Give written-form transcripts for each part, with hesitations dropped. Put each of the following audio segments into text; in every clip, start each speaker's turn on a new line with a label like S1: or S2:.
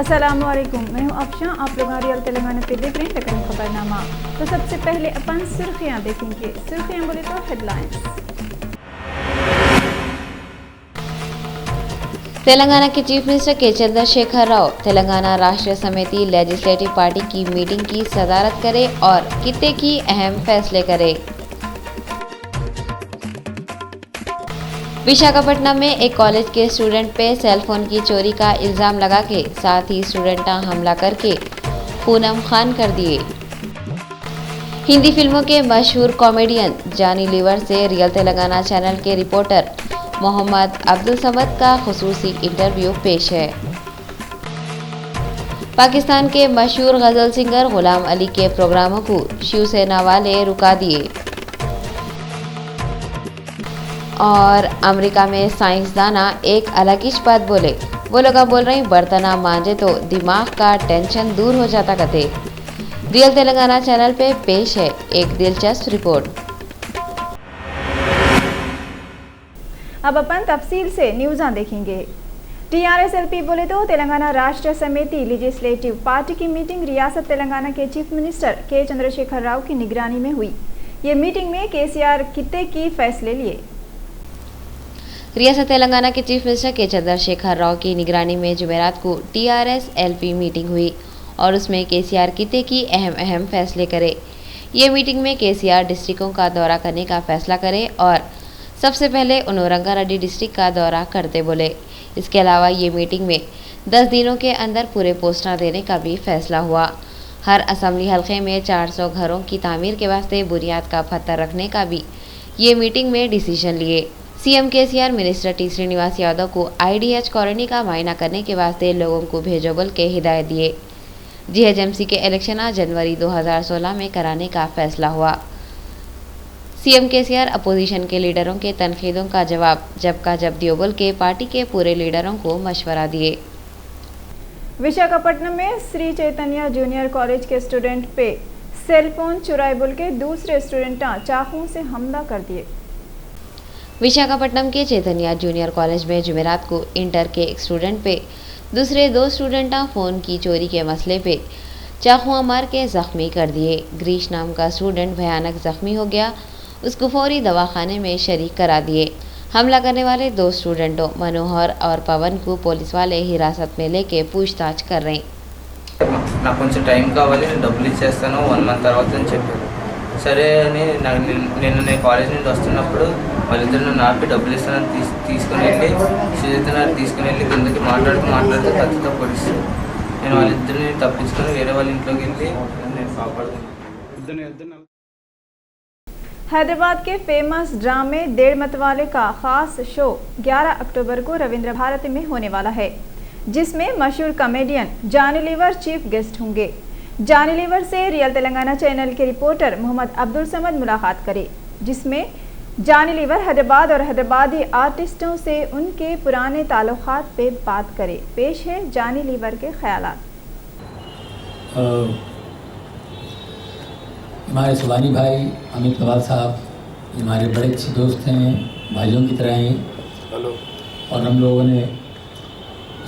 S1: अस्सलामुअलैकुम, मैं हूँ अफशा। आप लोग रियल तेलंगाना पे देख रहे हैं तकरीन खबरनामा। तो सबसे पहले अपन सुर्खियाँ देखेंगे। सुर्खियाँ बोले तो हेडलाइंस।
S2: तेलंगाना के चीफ मिनिस्टर के चंद्रशेखर राव तेलंगाना राष्ट्रीय समिति लेजिस्लेटिव पार्टी की मीटिंग की सदारत करे और कितने की अहम फैसले करे। विशाखापट्टनम में एक कॉलेज के स्टूडेंट पे सेलफोन की चोरी का इल्जाम लगा के साथ ही स्टूडेंट का हमला करके पूनम खान कर दिए। हिंदी फिल्मों के मशहूर कॉमेडियन जॉनी लीवर से रियल तेलंगाना चैनल के रिपोर्टर मोहम्मद अब्दुल समद का खुसूसी इंटरव्यू पेश है। पाकिस्तान के मशहूर गजल सिंगर गुलाम अली के प्रोग्रामों को शिवसेना वाले रुका दिए। और अमेरिका में साइंसदाना एक अलग ही बात बोले। वो लोग बोल रहे हैं बर्तना मांजे तो दिमाग का टेंशन दूर हो जाता कथे। रियल तेलंगाना चैनल पे पेश है एक दिलचस्प रिपोर्ट।
S1: अब अपन तफसील से न्यूज़ां देखेंगे। TRS-LP बोले तो तेलंगाना राष्ट्रीय समिति लेजिस्लेटिव पार्टी की मीटिंग रियासत तेलंगाना के चीफ मिनिस्टर के चंद्रशेखर राव की निगरानी में हुई। ये मीटिंग में KCR कितने की फैसले लिए।
S2: रियासत तेलंगाना के चीफ मिनिस्टर के चंद्रशेखर राव की निगरानी में जुमेरात को TRS-LP मीटिंग हुई और उसमें KCR कितने की अहम फैसले करे। ये मीटिंग में KCR डिस्ट्रिक्टों का दौरा करने का फैसला करे और सबसे पहले उन्होंने रंगारेड्डी डिस्ट्रिक्ट का दौरा करते बोले। इसके अलावा ये मीटिंग में 10 दिनों के अंदर पूरे पोस्टर देने का भी फैसला हुआ। हर असेंबली हल्के में 400 घरों की तामीर के वास्ते बुनियाद का पत्थर रखने का भी ये मीटिंग में डिसीजन लिए। CM KCR minister T Srinivas Yadav को IDH कॉलोनी का मायना करने के वास्ते लोगों को भेजो बोल के हिदायत दिए। GHMC के इलेक्शन आज जनवरी 2016 में कराने का फैसला हुआ। CM KCR अपोजिशन के लीडरों के तनकीदों का जवाब जब का जब दियो बोल के पार्टी के पूरे लीडरों को मशवरा दिए।
S1: विशाखापट्टनम में श्री चैतन्य जूनियर कॉलेज के स्टूडेंट पे सेलफोन चुराए बोल के दूसरे स्टूडेंट चाकू से हमला कर दिए।
S2: विशाखापट्टनम के चैतन्य जूनियर कॉलेज में जुमेरात को इंटर के एक स्टूडेंट पे दूसरे 2 स्टूडेंट फ़ोन की चोरी के मसले पे चाकू मार के ज़ख्मी कर दिए। ग्रीश नाम का स्टूडेंट भयानक ज़ख्मी हो गया, उसको फौरी दवाखाने में शरीक करा दिए। हमला करने वाले 2 स्टूडेंटों मनोहर और पवन को पुलिस वाले हिरासत में लेके पूछताछ कर रहे हैं।
S3: నాకు కొంచెం టైం కావాలి, నేను డబ్బులు ఇచ్చేస్తాను 1 మంత్ తర్వాత అని చెప్పారు. సరే అని నేను కాలేజ్ నుండి వస్తున్నప్పుడు వాళ్ళిద్దరు నన్ను ఆపి డబ్బులు ఇస్తానని తీసుకుని వెళ్ళి సుజితనాన్ని తీసుకుని వెళ్ళి కిందకి మాట్లాడుతూ కత్తితో పొడిస్తారు. నేను వాళ్ళిద్దరిని తప్పించుకొని వేరే వాళ్ళ ఇంట్లోకి వెళ్ళి నేను కాపాడుకున్నాను.
S1: हैदराबाद के फेमस ड्रामे डेढ़ मतवाले का खास शो 11 अक्टूबर को रविंद्र भारती में होने वाला है, जिसमें मशहूर comedian Johnny Lever chief guest होंगे। जॉनी लीवर से रियल तेलंगाना चैनल के रिपोर्टर मोहम्मद अब्दुल समद मुलाकात करे, जिसमें जॉनी लीवर हैदराबाद और हैदराबादी आर्टिस्टों से उनके पुराने ताल्लुकात पे बात करे। पेश है जॉनी लीवर के ख्यालात।
S4: हमारे सुबानी भाई अमित कवाल साहब हमारे बड़े अच्छे दोस्त हैं, भाइयों की तरह हैं। हेलो। और हम लोगों ने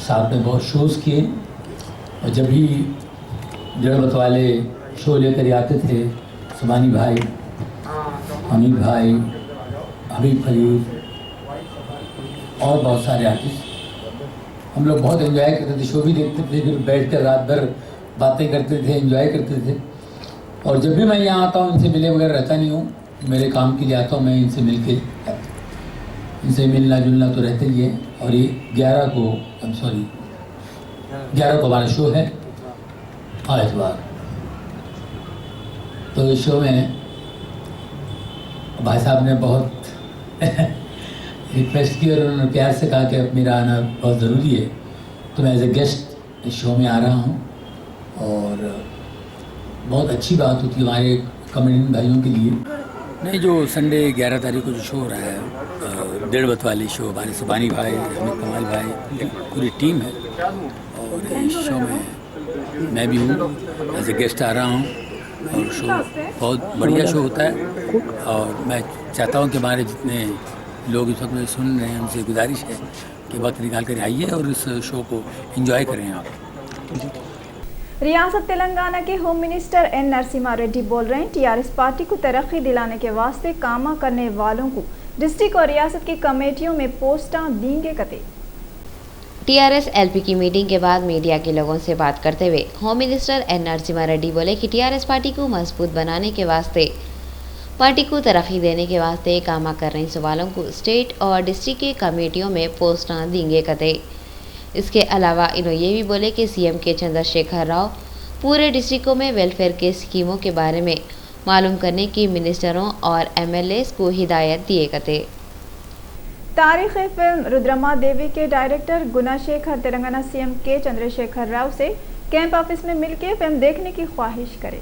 S4: साथ में बहुत शोज़ किए और जब भी जड़बत वाले शो लेकर आते थे सुबानी भाई, अमित भाई, हबीब फरीद और बहुत सारे आर्टिस्ट, हम लोग बहुत एंजॉय करते थे। शो भी देखते थे, फिर बैठ कर रात भर बातें करते थे, एंजॉय करते थे। और जब भी मैं यहाँ आता हूँ इनसे मिले बगैर रहता नहीं हूँ, मेरे काम के लिए आता हूँ, मैं इनसे मिल के इनसे मिलना जुलना तो रहता ही है। और ये 11 को हमारा शो है आइतवार। तो इस शो में भाई साहब ने बहुत रिक्वेस्ट की और उन्होंने प्यार से कहा कि अब मेरा आना बहुत ज़रूरी है, तो मैं एज ए गेस्ट इस शो में आ रहा हूँ। और बहुत अच्छी बात होती है हमारे कॉमेडियन भाइयों के लिए। नहीं, जो संडे 11 तारीख को जो शो हो रहा है डेढ़ बत वाली शो, हमारे सुबानी भाई, अमित कमाल भाई, पूरी टीम है। और इस शो में मैं भी हूँ, एज ए गेस्ट आ रहा हूँ और शो बहुत बढ़िया शो होता है। और मैं चाहता हूँ कि हमारे जितने लोग इस वक्त में सुन रहे हैं उनसे गुजारिश है कि वक्त निकाल कर आइए और इस शो को एंजॉय करें आप।
S1: रियासत तेलंगाना के home minister N Narasimha Reddy बोल रहे हैं, टीआरएस पार्टी को तरक्की दिलाने के वास्ते काम करने वालों को डिस्ट्रिक्ट और रियासत की कमेटियों में पोस्टा देंगे कते।
S2: टीआरएस एलपी की मीटिंग के बाद मीडिया के लोगों से बात करते हुए home minister N Narasimha Reddy बोले कि टीआरएस पार्टी को मजबूत बनाने के वास्ते, पार्टी को तरक्की देने के वास्ते काम कर रहे सवालों को स्टेट और डिस्ट्रिक्ट के कमेटियों में पोस्टा देंगे कते। इसके अलावा इन्होंने ये भी बोले कि सीएम के चंद्रशेखर राव पूरे डिस्ट्रिक्टों में वेलफेयर के स्कीमों के बारे में मालूम करने की मिनिस्टरों और एमएलएस को हिदायत दिए कते।
S1: तारीखी फिल्म रुद्रमा देवी के डायरेक्टर गुणाशेखर तेलंगाना सीएम के चंद्रशेखर राव से कैंप ऑफिस में मिलकर फिल्म देखने की ख्वाहिश करे।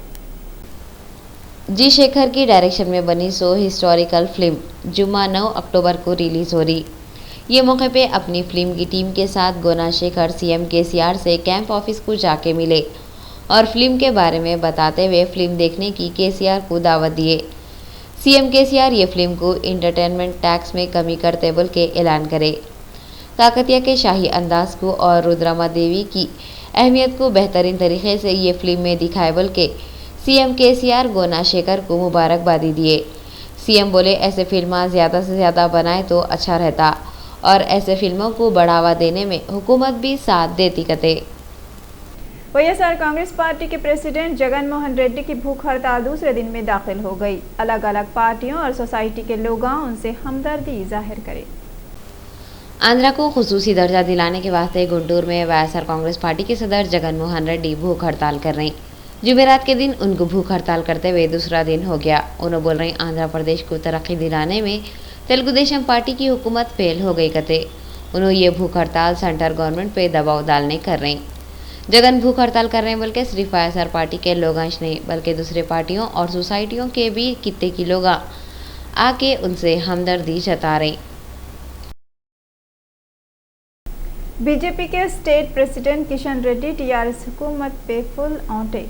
S2: जी शेखर की डायरेक्शन में बनी सो हिस्टोरिकल फिल्म जुम्मा 9 अक्टूबर को रिलीज हो रही। ये मौके पे अपनी फिल्म की टीम के साथ गुणाशेखर सीएम केसीआर से कैंप ऑफिस को जाके मिले और फिल्म के बारे में बताते हुए फिल्म देखने की केसीआर को दावत दिए। सीएम केसीआर ये फिल्म को इंटरटेनमेंट टैक्स में कमी करते बोल के ऐलान करे। काकतिया के शाही अंदाज को और रुद्रमा देवी की अहमियत को बेहतरीन तरीके से ये फिल्म में दिखाए बोल के सीएम केसीआर गुणाशेखर को मुबारकबादी दिए। सीएम बोले ऐसे फिल्म ज़्यादा से ज़्यादा बनाए तो अच्छा रहता और ऐसे फिल्मों को बढ़ावा देने में हुकूमत भी साथ देती कते।
S1: वाईएसआर कांग्रेस पार्टी के प्रेसिडेंट जगन मोहन रेड्डी की भूख हड़ताल दूसरे दिन में दाखिल हो गई। अलग अलग पार्टियों और सोसाइटी के लोग उनसे हमदर्दी जाहिर करें।
S2: आंध्रा को खुसूसी दर्जा दिलाने के वास्ते गुंटूर में वाईएसआर कांग्रेस पार्टी के सदर जगन मोहन रेड्डी भूख हड़ताल कर रहे हैं। जुमेरात के दिन उनको भूख हड़ताल करते हुए दूसरा दिन हो गया। उन्होंने बोल रहे हैं आंध्र प्रदेश को तरक्की दिलाने में तेलुगु देशम पार्टी की हुकूमत फेल हो गई कते। उन्होंने ये भूख हड़ताल सेंटर गवर्नमेंट पे दबाव डालने कर रहे हैं। जगन भूख हड़ताल कर रहे हैं बल्कि सिर्फ वाईएसआर पार्टी के लोग नहीं बल्कि दूसरे पार्टियों और सोसाइटियों के भी कितने की लोग आके उनसे हमदर्दी जता रहे।
S1: बीजेपी के state president Kishan Reddy TRS हुकूमत पे फुल औंटे।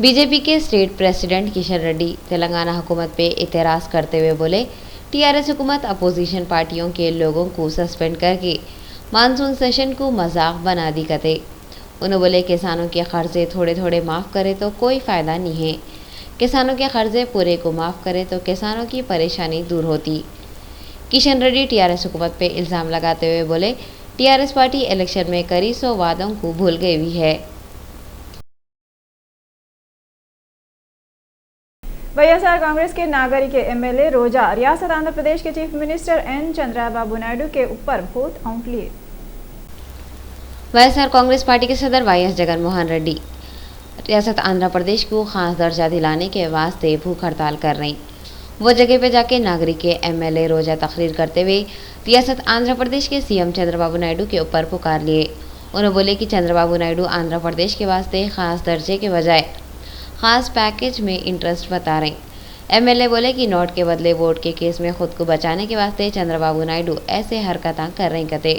S2: बीजेपी के स्टेट प्रेसिडेंट किशन रेड्डी तेलंगाना हुकूमत पे एतराज़ करते हुए बोले टीआरएस हुकूमत अपोजिशन पार्टियों के लोगों को सस्पेंड करके मानसून सेशन को मजाक बना दी कते। उन्होंने बोले किसानों के कर्जे थोड़े थोड़े माफ़ करे तो कोई फ़ायदा नहीं है, किसानों के कर्जे पूरे को माफ़ करे तो किसानों की परेशानी दूर होती। किशन रेड्डी टीआरएस हुकूमत पे इल्ज़ाम लगाते हुए बोले टीआरएस पार्टी इलेक्शन में करी 100 वादों को भूल गई हुई है।
S1: वाईएसआर कांग्रेस के नागरी के एमएलए रोजा रियासत आंध्र प्रदेश के chief minister N Chandrababu Naidu के ऊपर वोट औंट लिए।
S2: वाईएसआर कांग्रेस पार्टी के सदर वाईएस जगन मोहन रेड्डी रियासत आंध्र प्रदेश को खास दर्जा दिलाने के वास्ते भूख हड़ताल कर रही। वो जगह पे जाके नागरिक के एमएलए रोजा तकरीर करते हुए रियासत आंध्र प्रदेश के सीएम चंद्रबाबू नायडू के ऊपर पुकार लिए। उन्होंने बोले कि चंद्रबाबू नायडू आंध्र प्रदेश के वास्ते खास दर्जे के बजाय खास पैकेज में इंटरेस्ट बता रहे। एमएलए बोले कि नोट के बदले वोट के केस में खुद को बचाने के वास्ते चंद्रबाबू नायडू ऐसे हरकतें कर रहे कते।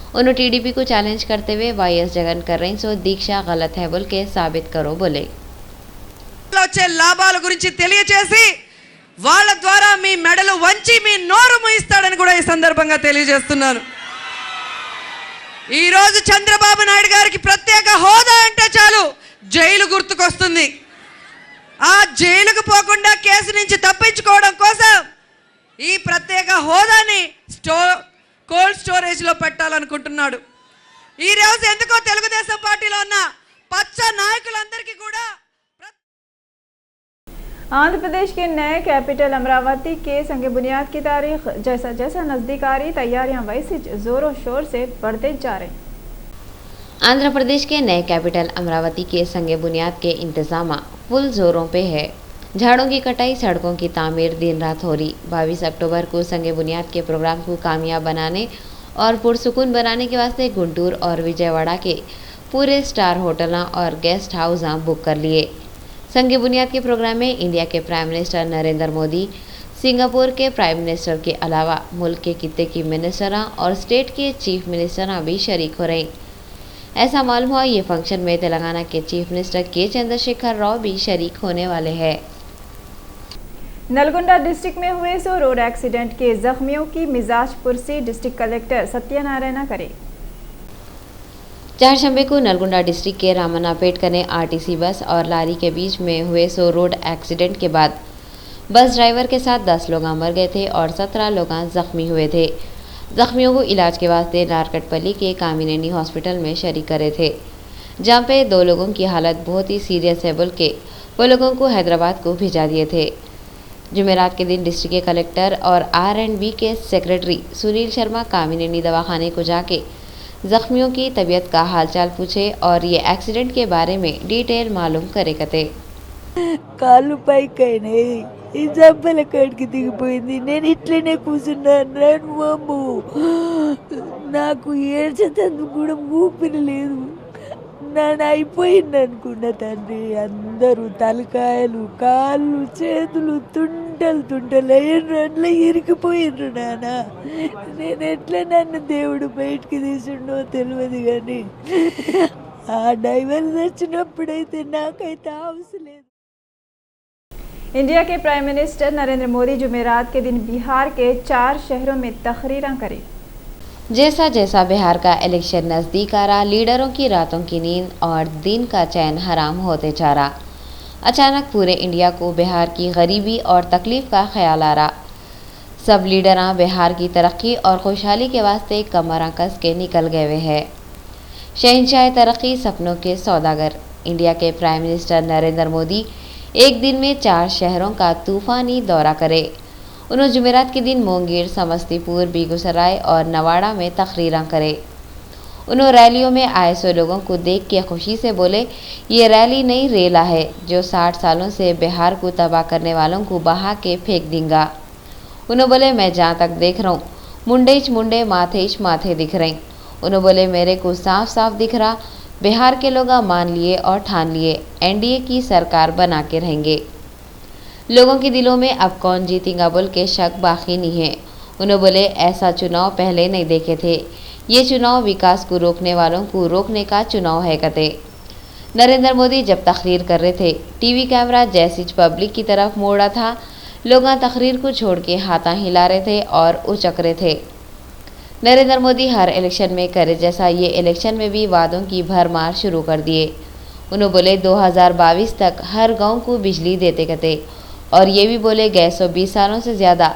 S2: उन्होंने टीडीपी को चैलेंज करते हुए वाईएस जगन कर रही सो दीक्षा गलत है बोल के साबित करो बोले।
S5: వచ్చే లాభాల గురించి తెలియజేసి వాళ్ళ ద్వారా మీ మెడలు వంచి మీ నోరు మూయిస్తాడని కూడా ఈ సందర్భంగా తెలియజేస్తున్నాను। ఈ రోజు చంద్రబాబు నాయుడు గారికి ప్రత్యేక హోదా అంటే చాలు జైలు గుర్తుకొస్తుంది। ఆ జైలుకు పోకుండా కేసు నుంచి తప్పించుకోవడం కోసం ఈ ప్రత్యేక హోదాని కోల్డ్ స్టోరేజ్ లో పెట్టాలనుకుంటున్నాడు। ఈ రోజు ఎందుకో తెలుగుదేశం పార్టీలో ఉన్న పచ్చ నాయకులందరికీ కూడా
S1: आंध्र प्रदेश के नए कैपिटल अमरावती के संग बुनियाद की तारीख जैसा जैसा नजदीक आ रही तैयारियां वैसे जोरों शोर से बढ़ते जा रही।
S2: आंध्र प्रदेश के नए कैपिटल अमरावती के संग बुनियाद के इंतजाम फुल जोरों पे है। झाड़ों की कटाई, सड़कों की तामीर दिन रात हो रही। 22 अक्टूबर को संग बुनियाद के प्रोग्राम को कामयाब बनाने और पुरसुकून बनाने के वास्ते गुंटूर और विजयवाड़ा के पूरे स्टार होटल और गेस्ट हाउस बुक कर लिए। संग बुनियाद के प्रोग्राम में इंडिया के prime minister Narendra Modi, Singapore के प्राइम मिनिस्टर के अलावा मुल्क के कितने की मिनिस्टर और स्टेट के चीफ मिनिस्टर भी शरीक हो रहे। ऐसा मालूम हुआ ये फंक्शन में तेलंगाना के चीफ मिनिस्टर के चंद्रशेखर राव भी शरीक होने वाले हैं।
S1: नलगोंडा डिस्ट्रिक्ट में हुए सो रोड एक्सीडेंट के जख्मियों की मिजाज पुरसी डिस्ट्रिक्ट कलेक्टर सत्यनारायण करे।
S2: चारशंबे को नलगुंडा डिस्ट्रिक्ट के रामन्नापेट कने आरटीसी बस और लारी के बीच में हुए सो रोड एक्सीडेंट के बाद बस ड्राइवर के साथ 10 लोग मर गए थे और 17 लोग जख्मी हुए थे। जख्मियों को इलाज के वास्ते नारकटपल्ली के कामिनेनी हॉस्पिटल में शरीक करे थे, जहाँ पे 2 लोगों की हालत बहुत ही सीरियस है बोल के वो लोगों को हैदराबाद को भेजा दिए थे। जुमेरात के दिन डिस्ट्रिक्ट के कलेक्टर और R&B के सेक्रेटरी सुनील शर्मा कामिनेनी दवाखाने को जाके जख्मियों की तबीयत का हालचाल पूछे और ये एक्सीडेंट के बारे में डिटेल मालूम करे कते।
S6: కాళ్ళు పైకైనా ఈ జబ్బల కాడికి దిగిపోయింది. నేను ఇట్లనే కూర్చున్నాను రాను బాబు. నాకు ఏడ్చేందుకు కూడా ఊపిరి లేదు. నేను అయిపోయింది అనుకున్న తండ్రి. అందరూ తలకాయలు కాళ్ళు చేతులు తుంటలు అయ్యిండ్రు, ఇరికిపోయిండ్రు నాన్న. నేను ఎట్లా నన్ను దేవుడు బయటికి తీసిండో తెలియదు, కానీ ఆ డ్రైవర్ వచ్చినప్పుడైతే నాకైతే అవసరం లేదు.
S1: इंडिया के प्राइम मिनिस्टर नरेंद्र मोदी जुमेरात के दिन बिहार के 4 शहरों में तकरीरें करें।
S2: जैसा जैसा बिहार का इलेक्शन नज़दीक आ रहा, लीडरों की रातों की नींद और दिन का चैन हराम होते जा रहा। अचानक पूरे इंडिया को बिहार की गरीबी और तकलीफ का ख्याल आ रहा। सब लीडरां बिहार की तरक्की और खुशहाली के वास्ते कमरां कस के निकल गए हुए हैं। शहंशाह तरक्की सपनों के सौदागर इंडिया के प्राइम मिनिस्टर नरेंद्र मोदी एक दिन में 4 शहरों का तूफानी दौरा करे। उन्होंने जुमेरात के दिन मुंगेर, समस्तीपुर, बेगूसराय और नवाड़ा में तकरीरें करे। उन्होंने रैलियों में आए 100 लोगों को देख के खुशी से बोले, ये रैली नई रेला है जो 60 सालों से बिहार को तबाह करने वालों को बहा के फेंक देंगा। उन्होंने बोले, मैं जहाँ तक देख रहा हूँ मुंडेच मुंडे माथेच माथे दिख रहे। उन्होंने बोले, मेरे को साफ साफ दिख रहा बिहार के लोग मान लिए और ठान लिए एनडीए की सरकार बना के रहेंगे। लोगों के दिलों में अब कौन जीतेगा बोल के शक बाकी नहीं है। उन्होंने बोले, ऐसा चुनाव पहले नहीं देखे थे, ये चुनाव विकास को रोकने वालों को रोकने का चुनाव है कहते। नरेंद्र मोदी जब तकरीर कर रहे थे, टीवी कैमरा जैसी पब्लिक की तरफ मोड़ा था, लोग तकरीर को छोड़ के हाथा हिला रहे थे और उचक रहे थे। नरेंद्र मोदी हर इलेक्शन में करे जैसा ये इलेक्शन में भी वादों की भरमार शुरू कर दिए। उन्होंने बोले 2022 तक हर गांव को बिजली देते कहते और ये भी बोले गए 120 सालों से ज़्यादा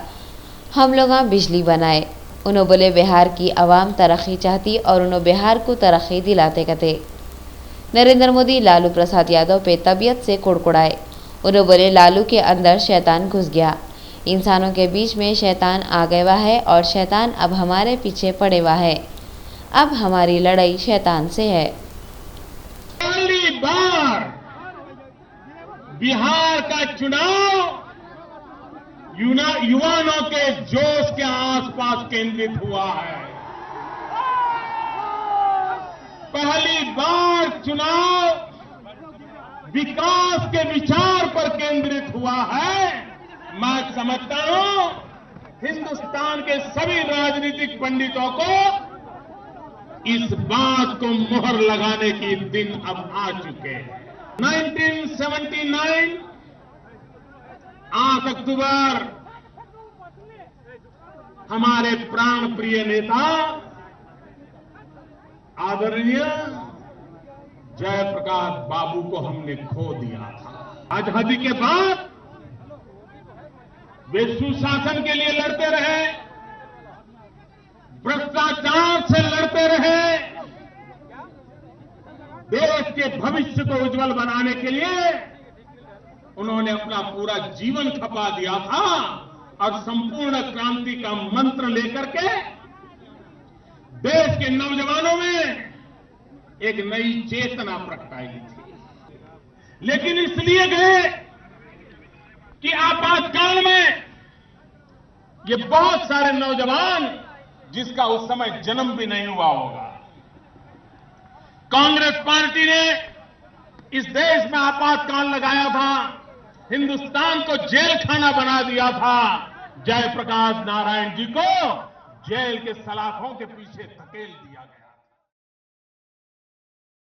S2: हम लोग बिजली बनाए। उन्होंने बोले बिहार की आवाम तरक्की चाहती और उन्होंने बिहार को तरक्की दिलाते कहते। नरेंद्र मोदी लालू प्रसाद यादव पे तबीयत से कुड़कुड़ाए। उन्होंने बोले लालू के अंदर शैतान घुस गया, इंसानों के बीच में शैतान आ गया हुआ है और शैतान अब हमारे पीछे पड़े हुआ है। अब हमारी लड़ाई शैतान से है।
S7: पहली बार बिहार का चुनाव युवाओं के जोश के आसपास केंद्रित हुआ है। पहली बार चुनाव विकास के विचार पर केंद्रित हुआ है। मैं समझता हूं हिंदुस्तान के सभी राजनीतिक पंडितों को इस बात को मुहर लगाने के दिन अब आ चुके हैं। 1979 8 अक्टूबर हमारे प्राण प्रिय नेता आदरणीय जयप्रकाश बाबू को हमने खो दिया था। आजादी के बाद वे सुशासन के लिए लड़ते रहे, भ्रष्टाचार से लड़ते रहे, देश के भविष्य को उज्जवल बनाने के लिए उन्होंने अपना पूरा जीवन खपा दिया था और संपूर्ण क्रांति का मंत्र लेकर के देश के नौजवानों में एक नई चेतना प्रगटाई थी। लेकिन इसलिए गए कि आपातकाल में ये बहुत सारे नौजवान जिसका उस समय जन्म भी नहीं हुआ होगा, कांग्रेस पार्टी ने इस देश में आपातकाल लगाया था, हिंदुस्तान को जेल खाना बना दिया था। जयप्रकाश नारायण जी को जेल के सलाखों के पीछे धकेल दिया गया।